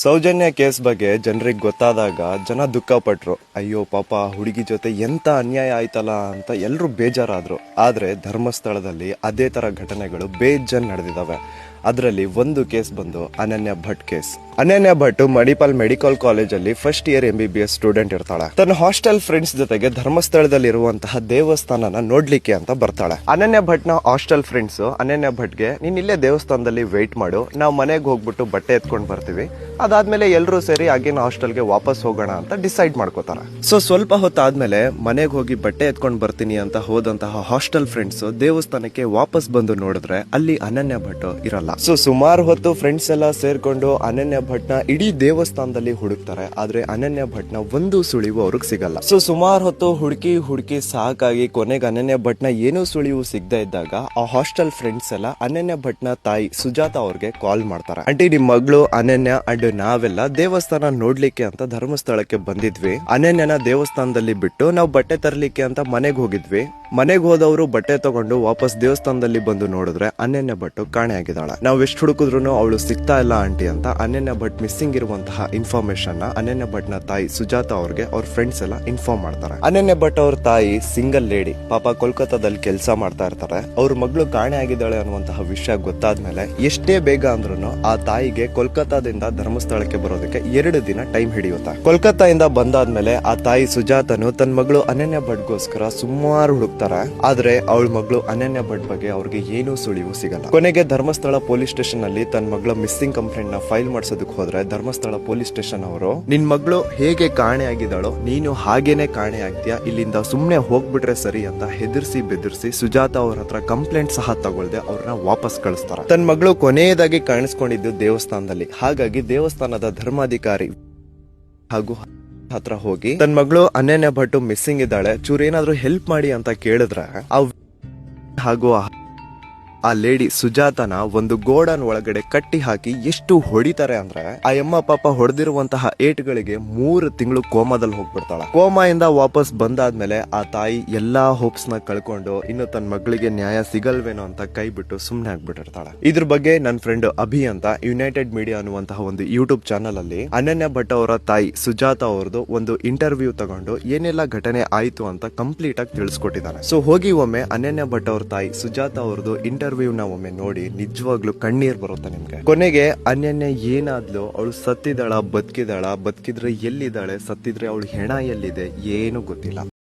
Soujanya case ಬಗ್ಗೆ ಜನರಿಗೆ ಗೊತ್ತಾದಾಗ ಜನ ದುಃಖ ಪಟ್ರು. ಅಯ್ಯೋ ಪಾಪ ಹುಡುಗಿ ಜೊತೆ ಎಂತ ಅನ್ಯಾಯ ಆಯ್ತಲ್ಲ ಅಂತ ಎಲ್ಲರೂ ಬೇಜಾರಾದ್ರು. ಆದ್ರೆ ಧರ್ಮಸ್ಥಳದಲ್ಲಿ ಅದೇ ತರ ಘಟನೆಗಳು ಬೇಜನ್ ನಡೆದಿದ್ದಾವೆ. ಅದರಲ್ಲಿ ಒಂದು ಕೇಸ್ ಬಂದು ಅನನ್ಯ ಭಟ್ ಕೇಸ್. ಅನನ್ಯ ಭಟ್ ಮಣಿಪಾಲ್ ಮೆಡಿಕಲ್ ಕಾಲೇಜಲ್ಲಿ ಫಸ್ಟ್ ಇಯರ್ MBBS ಸ್ಟೂಡೆಂಟ್ ಇರ್ತಾಳೆ. ತನ್ನ ಹಾಸ್ಟೆಲ್ ಫ್ರೆಂಡ್ಸ್ ಜೊತೆಗೆ ಧರ್ಮಸ್ಥಳದಲ್ಲಿ ಇರುವಂತಹ ದೇವಸ್ಥಾನನ ನೋಡ್ಲಿಕ್ಕೆ ಅಂತ ಬರ್ತಾಳೆ. ಅನನ್ಯ ಭಟ್ ನ ಹಾಸ್ಟೆಲ್ ಫ್ರೆಂಡ್ಸ್ ಅನನ್ಯ ಭಟ್ಗೆ ನೀನ್ ಇಲ್ಲೇ ದೇವಸ್ಥಾನದಲ್ಲಿ ವೇಟ್ ಮಾಡು, ನಾವು ಮನೆಗೆ ಹೋಗ್ಬಿಟ್ಟು ಬಟ್ಟೆ ಎತ್ಕೊಂಡ್ ಬರ್ತೀವಿ, ಅದಾದ್ಮೇಲೆ ಎಲ್ಲರೂ ಸೇರಿ ಆಗಿನ ಹಾಸ್ಟೆಲ್ಗೆ ವಾಪಸ್ ಹೋಗೋಣ ಅಂತ ಡಿಸೈಡ್ ಮಾಡ್ಕೋತಾರೆ. ಸೊ ಸ್ವಲ್ಪ ಹೊತ್ತಾದ್ಮೇಲೆ ಮನೆಗೆ ಹೋಗಿ ಬಟ್ಟೆ ಎತ್ಕೊಂಡ್ ಬರ್ತೀನಿ ಅಂತ ಹೋದಂತಹ ಹಾಸ್ಟೆಲ್ ಫ್ರೆಂಡ್ಸ್ ದೇವಸ್ಥಾನಕ್ಕೆ ವಾಪಸ್ ಬಂದು ನೋಡಿದ್ರೆ ಅಲ್ಲಿ ಅನನ್ಯ ಭಟ್ ಇರಲ್ಲ. ಸೊ ಸುಮಾರು ಹೊತ್ತು ಫ್ರೆಂಡ್ಸ್ ಎಲ್ಲ ಸೇರ್ಕೊಂಡು ಅನನ್ಯ ಭಟ್ನ ಇಡೀ ದೇವಸ್ಥಾನದಲ್ಲಿ ಹುಡುಕ್ತಾರೆ. ಆದ್ರೆ ಅನನ್ಯ ಭಟ್ನ ಒಂದು ಸುಳಿವು ಅವ್ರಿಗೆ ಸಿಗಲ್ಲ. ಸೊ ಸುಮಾರು ಹೊತ್ತು ಹುಡುಕಿ ಸಾಕಾಗಿ ಕೊನೆಗೆ ಅನನ್ಯ ಭಟ್ನ ಏನೂ ಸುಳಿವು ಸಿಗದೆ ಇದ್ದಾಗ ಆ ಹಾಸ್ಟೆಲ್ ಫ್ರೆಂಡ್ಸ್ ಎಲ್ಲ ಅನನ್ಯ ಭಟ್ನ ತಾಯಿ ಸುಜಾತ ಅವ್ರಿಗೆ ಕಾಲ್ ಮಾಡ್ತಾರೆ. ಆಂಟಿ, ನಿಮ್ ಮಗಳು ಅನನ್ಯ ಅಂಡ್ ನಾವೆಲ್ಲ ದೇವಸ್ಥಾನ ನೋಡ್ಲಿಕ್ಕೆ ಅಂತ ಧರ್ಮಸ್ಥಳಕ್ಕೆ ಬಂದಿದ್ವಿ. ಅನನ್ಯನ ದೇವಸ್ಥಾನದಲ್ಲಿ ಬಿಟ್ಟು ನಾವು ಬಟ್ಟೆ ತರ್ಲಿಕ್ಕೆ ಅಂತ ಮನೆಗೆ ಹೋಗಿದ್ವಿ. ಮನೆಗೆ ಹೋದವರು ಬಟ್ಟೆ ತಗೊಂಡು ವಾಪಸ್ ದೇವಸ್ಥಾನದಲ್ಲಿ ಬಂದು ನೋಡಿದ್ರೆ ಅನನ್ಯ ಭಟ್ ಕಾಣೆ ಆಗಿದ್ದಾಳೆ. ನಾವು ಎಷ್ಟು ಹುಡುಕಿದ್ರು ಅವಳು ಸಿಗ್ತಾ ಇಲ್ಲ ಆಂಟಿ ಅಂತ ಅನನ್ಯ ಭಟ್ ಮಿಸ್ಸಿಂಗ್ ಇರುವಂತಹ ಇನ್ಫಾರ್ಮೇಶನ್ ನ ಅನನ್ಯ ಭಟ್ ನ ತಾಯಿ ಸುಜಾತ ಅವ್ರಿಗೆ ಅವ್ರ ಫ್ರೆಂಡ್ಸ್ ಎಲ್ಲ ಇನ್ಫಾರ್ಮ್ ಮಾಡ್ತಾರೆ. ಅನನ್ಯ ಭಟ್ ಅವ್ರ ತಾಯಿ ಸಿಂಗಲ್ ಲೇಡಿ, ಪಾಪ ಕೋಲ್ಕತ್ತಾದಲ್ಲಿ ಕೆಲಸ ಮಾಡ್ತಾ ಇರ್ತಾರೆ. ಅವ್ರ ಮಗಳು ಕಾಣೆ ಆಗಿದ್ದಾಳೆ ಅನ್ನುವಂತಹ ವಿಷಯ ಗೊತ್ತಾದ್ಮೇಲೆ ಎಷ್ಟೇ ಬೇಗ ಅಂದ್ರೂ ಆ ತಾಯಿಗೆ ಕೋಲ್ಕತ್ತಾದಿಂದ ಧರ್ಮಸ್ಥಳಕ್ಕೆ ಬರೋದಕ್ಕೆ 2 ದಿನ ಟೈಮ್ ಹಿಡಿಯುತ್ತೆ. ಕೋಲ್ಕತ್ತಾದಿಂದ ಬಂದಾದ್ಮೇಲೆ ಆ ತಾಯಿ ಸುಜಾತನು ತನ್ನ ಮಗಳು ಅನನ್ಯ ಭಟ್ಗೋಸ್ಕರ ಸುಮಾರು ಹುಡುಕ್ತಾರೆ. ಆದ್ರೆ ಅವಳ ಮಗಳು ಅನನ್ಯ ಭಟ್ ಬಗ್ಗೆ ಅವ್ರಿಗೆ ಏನೂ ಸುಳಿವು ಸಿಗಲ್ಲ. ಕೊನೆಗೆ ಧರ್ಮಸ್ಥಳ ಪೊಲೀಸ್ ಸ್ಟೇಷನ್ ಅಲ್ಲಿ ತನ್ನ ಮಗಳ ಮಿಸ್ಸಿಂಗ್ ಕಂಪ್ಲೇಂಟ್ ನ ಫೈಲ್ ಮಾಡ್ಸೋದಕ್ಕೆ ಹೋದ್ರೆ ಧರ್ಮಸ್ಥಳ ಪೊಲೀಸ್ ಸ್ಟೇಷನ್ ಅವರು ನಿನ್ ಮಗಳು ಹೇಗೆ ಕಾಣೆ ಆಗಿದ್ದಾಳೋ ನೀನು ಹಾಗೇನೆ ಕಾಣೆ ಆಗ್ತೀಯಾ, ಇಲ್ಲಿಂದ ಸುಮ್ನೆ ಹೋಗ್ಬಿಟ್ರೆ ಸರಿ ಅಂತ ಹೆದರ್ಸಿ ಬೆದರ್ಸಿ ಸುಜಾತ ಅವ್ರ ಹತ್ರ ಕಂಪ್ಲೇಂಟ್ ಸಹ ತಗೊಳ್ದೆ ಅವ್ರನ್ನ ವಾಪಸ್ ಕಳಿಸ್ತಾರೆ. ತನ್ನ ಮಗಳು ಕೊನೆಯದಾಗಿ ಕಾಣಿಸ್ಕೊಂಡಿದ್ದು ದೇವಸ್ಥಾನದಲ್ಲಿ. ಹಾಗಾಗಿ ದೇವಸ್ಥಾನದ ಧರ್ಮಾಧಿಕಾರಿ ಹಾಗೂ ಹತ್ರ ಹೋಗಿ ತನ್ನ ಮಗಳು ಅನನ್ಯ ಭಟ್ ಮಿಸ್ಸಿಂಗ್ ಇದ್ದಾಳೆ, ಚೂರ್ ಏನಾದ್ರೂ ಹೆಲ್ಪ್ ಮಾಡಿ ಅಂತ ಕೇಳಿದ್ರೆ ಹಾಗೂ ಆ ಲೇಡಿ ಸುಜಾತನ ಒಂದು ಗೋಡನ್ ಒಳಗಡೆ ಕಟ್ಟಿ ಹಾಕಿ ಎಷ್ಟು ಹೊಡಿತಾರೆ ಅಂದ್ರೆ ಆ ಅಮ್ಮ ಪಾಪ ಹೊಡೆದಿರುವಂತಹ ಏಟ್ಗಳಿಗೆ 3 ತಿಂಗಳು ಕೋಮಾದಲ್ಲಿ ಹೋಗ್ಬಿಡ್ತಾಳೆ. ಕೋಮಾಯಿಂದ ವಾಪಸ್ ಬಂದಾದ್ಮೇಲೆ ಆ ತಾಯಿ ಎಲ್ಲಾ ಹೋಪ್ಸ್ ನ ಕಳ್ಕೊಂಡು ಇನ್ನು ತನ್ನ ಮಗಳಿಗೆ ನ್ಯಾಯ ಸಿಗಲ್ವೇನೋ ಅಂತ ಕೈ ಬಿಟ್ಟು ಸುಮ್ನೆ ಆಗ್ಬಿಟ್ಟಿರ್ತಾಳೆ. ಇದ್ರ ಬಗ್ಗೆ ನನ್ನ ಫ್ರೆಂಡ್ ಅಭಿ ಅಂತ ಯುನೈಟೆಡ್ ಮೀಡಿಯಾ ಅನ್ನುವಂತಹ ಒಂದು ಯೂಟ್ಯೂಬ್ ಚಾನಲ್ ಅಲ್ಲಿ ಅನನ್ಯ ಭಟ್ ಅವರ ತಾಯಿ ಸುಜಾತ ಅವ್ರದ್ದು ಒಂದು ಇಂಟರ್ವ್ಯೂ ತಗೊಂಡು ಏನೆಲ್ಲ ಘಟನೆ ಆಯ್ತು ಅಂತ ಕಂಪ್ಲೀಟ್ ಆಗಿ ತಿಳಿಸ್ಕೊಟ್ಟಿದ್ದಾನೆ. ಸೊ ಹೋಗಿ ಒಮ್ಮೆ ಅನನ್ಯ ಭಟ್ ಅವ್ರ ತಾಯಿ ಸುಜಾತ ಅವ್ರದ್ದು ಇಂಟರ್ವ್ಯೂ ನ ಒಮ್ಮೆ ನೋಡಿ ನಿಜವಾಗ್ಲೂ ಕಣ್ಣೀರ್ ಬರುತ್ತೆ ನಿಮ್ಗೆ. ಕೊನೆಗೆ ಅನನ್ಯ ಏನಾದ್ಲು, ಅವಳು ಸತ್ತಿದ್ದಾಳ ಬದುಕಿದಾಳ, ಬದುಕಿದ್ರೆ ಎಲ್ಲಿದ್ದಾಳೆ, ಸತ್ತಿದ್ರೆ ಅವಳು ಹೆಣ ಎಲ್ಲಿದೆ ಏನು ಗೊತ್ತಿಲ್ಲ.